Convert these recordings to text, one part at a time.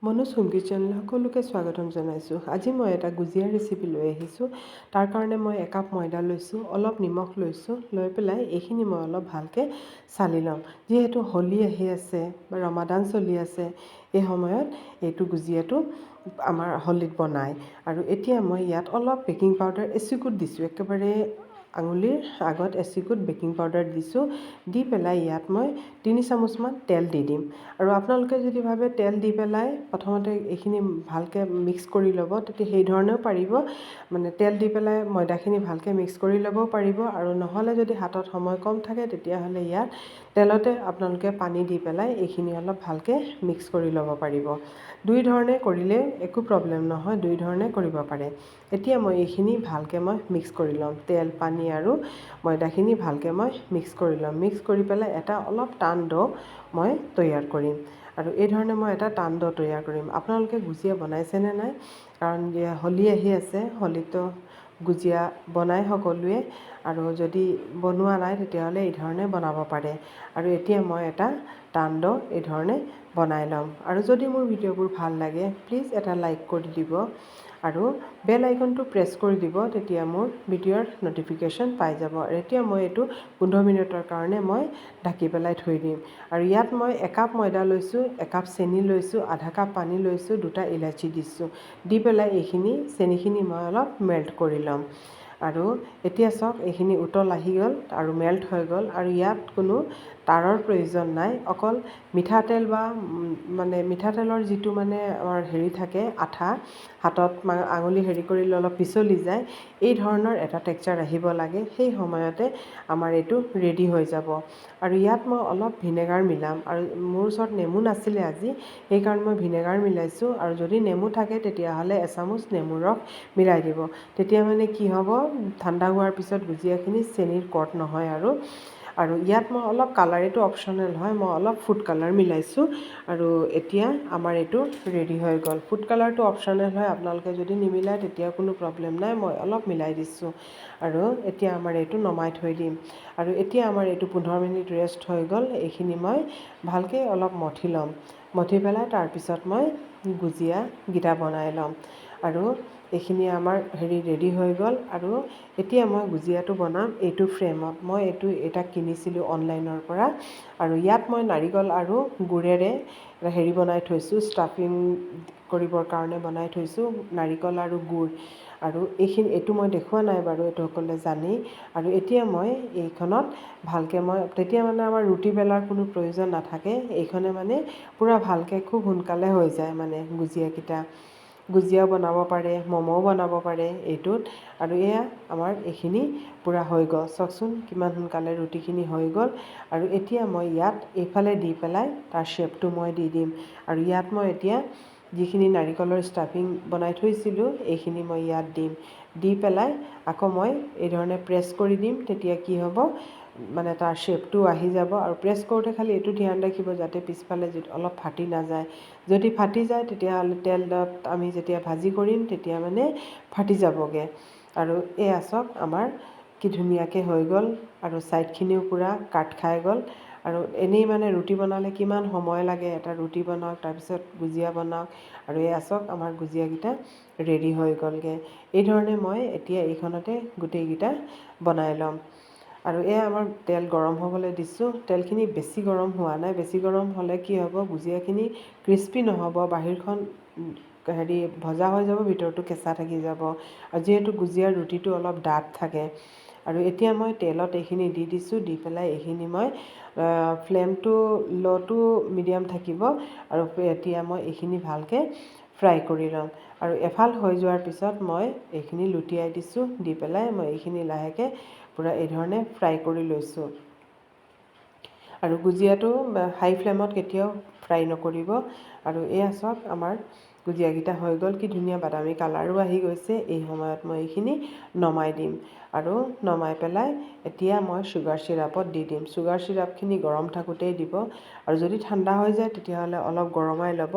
Manoj home কিচেনলৈ সকলোকে স্বাগতম জনাইছোঁ। আজি মই এটা গুজিয়া ৰেচিপি লৈ আহিছোঁ। তাৰ কাৰণে মই একাপ ময়দা লৈছোঁ, অলপ নিমখ লৈছোঁ, লৈ পেলাই এইখিনি মই অলপ ভালকৈ চালি ল'ম। যিহেতু হোলী আহি আছে বা ৰমাদান চলি আছে, এই সময়ত এইটো গুজিয়াটো আমাৰ হোলীত বনায়। আৰু এতিয়া মই ইয়াত অলপ বেকিং পাউডাৰ এচিকুট দিছোঁ, একেবাৰে আঙুলিৰ আগত এচিকুট বেকিং পাউডাৰ দিছোঁ। দি পেলাই ইয়াত মই 3 চামুচমান তেল দি দিম। আৰু আপোনালোকে যদি ভাবে তেল দি পেলাই প্ৰথমতে এইখিনি ভালকৈ মিক্স কৰি ল'ব, তেতিয়া সেই ধৰণেও পাৰিব। মানে তেল দি পেলাই ময়দাখিনি ভালকৈ মিক্স কৰি ল'বও পাৰিব। আৰু নহ'লে যদি হাতত সময় কম থাকে, তেতিয়াহ'লে ইয়াত তেলতে আপোনালোকে পানী দি পেলাই এইখিনি অলপ ভালকৈ মিক্স কৰি ল'ব পাৰিব। দুই ধৰণে কৰিলে একো প্ৰব্লেম নহয়, দুই ধৰণে কৰিব পাৰে। এতিয়া মই এইখিনি ভালকৈ মিক্স কৰি ল'ম। তেল, পানী আৰু ময়দাখিনি ভালকৈ মিক্স কৰি ল'ম। মিক্স কৰি পেলাই এটা অলপ টান ডো মই তৈয়াৰ কৰিম। আৰু এই ধৰণে মই এটা টান ডো তৈয়াৰ কৰিম। আপোনালোকে গুজিয়া বনাইছেনে নাই? কাৰণ হোলী আহি আছে, হোলীতো গুজিয়া বনাই সকলোৱে। আৰু যদি বনোৱা নাই তেতিয়াহ'লে এই ধৰণে বনাব পাৰে। আৰু এতিয়া মই এটা টান ডো এই ধৰণে বনাই ল'ম। আৰু যদি মোৰ ভিডিঅ'বোৰ ভাল লাগে, প্লিজ এটা লাইক কৰি দিব আৰু বেল আইকনটো প্ৰেছ কৰি দিব, তেতিয়া মোৰ ভিডিঅ'ৰ ন'টিফিকেশ্যন পাই যাব। আৰু এতিয়া মই এইটো 15 মিনিটৰ কাৰণে মই ঢাকি পেলাই থৈ দিম। আৰু ইয়াত মই একাপ ময়দা লৈছোঁ, একাপ চেনি লৈছোঁ, আধা কাপ পানী লৈছোঁ, 2টা ইলাচি দিছোঁ। দি পেলাই এইখিনি চেনিখিনি মই অলপ মেল্ট কৰি ল'ম। আৰু এতিয়া চাওক, এইখিনি উতল আহি গ'ল আৰু মেল্ট হৈ গ'ল। আৰু ইয়াত কোনো তাৰৰ প্ৰয়োজন নাই, অকল মিঠাতেল বা মিঠাতেলৰ যিটো আমাৰ হেৰি থাকে আঠা, হাতত আঙুলি হেৰি কৰিলে অলপ পিছলি যায়, এই ধৰণৰ এটা টেক্সচাৰ আহিব লাগে। সেই সময়তে আমাৰ এইটো ৰেডি হৈ যাব। আৰু ইয়াত মই অলপ ভিনেগাৰ মিলাম। আৰু মোৰ ওচৰত নেমু নাছিলে আজি, সেইকাৰণে মই ভিনেগাৰ মিলাইছোঁ। আৰু যদি নেমু থাকে তেতিয়াহ'লে এচামুচ নেমুৰ ৰস মিলাই দিব। তেতিয়া কি হ'ব, ঠাণ্ডা হোৱাৰ পিছত গুজিয়াখিনি চেনিৰ কট নহয়। আৰু ইয়াত মই অলপ কালাৰ, এইটো অপশ্যনেল হয়, মই অলপ ফুড কালাৰ মিলাইছোঁ। আৰু এতিয়া আমাৰ এইটো ৰেডি হৈ গ'ল। ফুড কালাৰটো অপশ্যনেল হয়, আপোনালোকে যদি নিমিলায় তেতিয়া কোনো প্ৰব্লেম নাই, মই অলপ মিলাই দিছোঁ। আৰু এতিয়া আমাৰ এইটো নমাই থৈ দিম। আৰু এতিয়া আমাৰ এইটো 15 মিনিট ৰেষ্ট হৈ গ'ল। এইখিনি মই ভালকৈ অলপ মঠি ল'ম। মঠি পেলাই তাৰপিছত মই গুজিয়াকেইটা বনাই ল'ম। আৰু এইখিনি আমাৰ ৰেডি হৈ গ'ল। আৰু এতিয়া মই গুজিয়াটো বনাম এইটো ফ্ৰেমত। মই এটা কিনিছিলোঁ অনলাইনৰ পৰা। আৰু ইয়াত মই নাৰিকল আৰু গুড়েৰে বনাই থৈছোঁ, ষ্টাফিং কৰিবৰ কাৰণে বনাই থৈছোঁ, নাৰিকল আৰু গুড়। আৰু এইটো মই দেখুওৱা নাই বাৰু, এইটো সকলোৱে জানেই। আৰু এতিয়া মই এইখনত ভালকৈ তেতিয়া আমাৰ ৰুটি বেলাৰ কোনো প্ৰয়োজন নাথাকে। এইখনে পূৰা ভালকৈ খুব সোনকালে হৈ যায় গুজিয়াকেইটা। গুজিয়াও বনাব পাৰে, ম'ম'ও বনাব পাৰে এইটোত। আৰু এয়া আমাৰ এইখিনি পূৰা হৈ গ'ল। চাওকচোন কিমান সোনকালে ৰুটিখিনি হৈ গ'ল। আৰু এতিয়া মই ইয়াত এইফালে দি পেলাই তাৰ শ্বেপটো মই দি দিম। আৰু ইয়াত মই এতিয়া যিখিনি নাৰিকলৰ ষ্টাফিং বনাই থৈছিলোঁ, এইখিনি মই ইয়াত দিম। দি পেলাই আকৌ মই এই ধৰণে প্ৰেছ কৰি দিম। তেতিয়া কি হ'ব, তাৰ শ্বেপটো আহি যাব। আৰু প্ৰেছ কৰোঁতে খালি এইটো ধ্যান ৰাখিব যাতে পিছফালে অলপ ফাটি নাযায়। যদি ফাটি যায় তেতিয়াহ'লে তেলত আমি যেতিয়া ভাজি কৰিম তেতিয়া ফাটি যাবগৈ। আৰু এয়া চাওক, আমাৰ কি ধুনীয়াকৈ হৈ গ'ল। আৰু ছাইডখিনিও পূৰা কাট খাই গ'ল। আৰু এনেই ৰুটি বনালে কিমান সময় লাগে, এটা ৰুটি বনাওক, তাৰপিছত গুজিয়া বনাওক। আৰু এয়া চাওক, আমাৰ গুজিয়াকেইটা ৰেডি হৈ গ'লগৈ। এই ধৰণে মই এতিয়া এইখনতে গোটেইকেইটা বনাই ল'ম। আৰু এয়া আমাৰ তেল গৰম হ'বলৈ দিছোঁ। তেলখিনি বেছি গৰম হোৱা নাই, বেছি গৰম হ'লে কি হ'ব, গুজিয়াখিনি ক্ৰিস্পি নহ'ব, বাহিৰখন ভজা হৈ যাব, ভিতৰটো কেঁচা থাকি যাব। আৰু যিহেতু গুজিয়াৰ ৰুটিটো অলপ ডাঠ থাকে। আৰু এতিয়া মই তেলত এইখিনি দি দিছোঁ। দি পেলাই এইখিনি মই ফ্লেমটো ল' টু মিডিয়াম থাকিব। আৰু এতিয়া মই এইখিনি ভালকৈ ফ্ৰাই কৰি ল'ম। আৰু এফাল হৈ যোৱাৰ পিছত মই এইখিনি লুটিয়াই দিছোঁ। দি পেলাই মই এইখিনি লাহেকৈ পূৰা এই ধৰণে ফ্ৰাই কৰি লৈছোঁ। আৰু গুজিয়াটো হাই ফ্লেমত কেতিয়াও ফ্ৰাই নকৰিব। আৰু এয়া চাওক, আমাৰ গুজিয়াকেইটা হৈ গ'ল। কি ধুনীয়া বাদামী কালাৰো আহি গৈছে। এই সময়ত মই এইখিনি নমাই দিম। আৰু নমাই পেলাই এতিয়া মই চুগাৰ চিৰাপত দি দিম। চুগাৰ চিৰাপখিনি গৰম থাকোঁতেই দিব। আৰু যদি ঠাণ্ডা হৈ যায় তেতিয়াহ'লে অলপ গৰমাই ল'ব।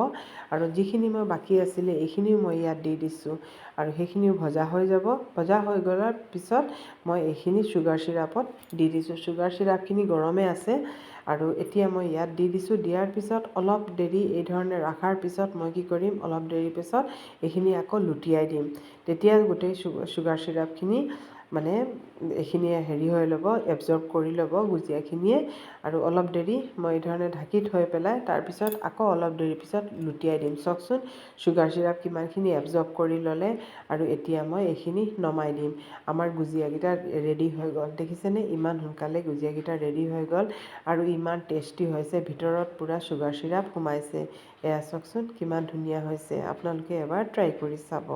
আৰু যিখিনি মই বাকী আছিলে এইখিনিও মই ইয়াত দি দিছোঁ। আৰু সেইখিনিও ভজা হৈ যাব। ভজা হৈ যোৱাৰ পিছত মই এইখিনি চুগাৰ চিৰাপত দি দিছোঁ। চুগাৰ চিৰাপখিনি গৰমে আছে। আৰু এতিয়া মই ইয়াত দি দিছোঁ। দিয়াৰ পিছত অলপ দেৰি এই ধৰণে ৰখাৰ পিছত মই কি কৰিম, অলপ দেৰি পিছত এইখিনি আকৌ লুটিয়াই দিম। তেতিয়া গোটেই চুগাৰ চিৰাপখিনি মানে এইখিনিয়ে হেৰি হৈ ল'ব, এবজৰ্ব কৰি ল'ব গুজিয়াখিনিয়ে। আৰু অলপ দেৰি মই এই ধৰণে ঢাকি থৈ পেলাই তাৰপিছত আকৌ অলপ দেৰি পিছত লুটিয়াই দিম। চাওকচোন চুগাৰ চিৰাপ কিমানখিনি এবজৰ্ব কৰি ল'লে। আৰু এতিয়া মই এইখিনি নমাই দিম। আমাৰ গুজিয়াকেইটা ৰেডি হৈ গ'ল। দেখিছেনে ইমান সোনকালে গুজিয়াকেইটা ৰেডি হৈ গ'ল আৰু ইমান টেষ্টি হৈছে, ভিতৰত পূৰা চুগাৰ চিৰাপ সোমাইছে। এয়া চাওকচোন কিমান ধুনীয়া হৈছে, আপোনালোকে এবাৰ ট্ৰাই কৰি চাব।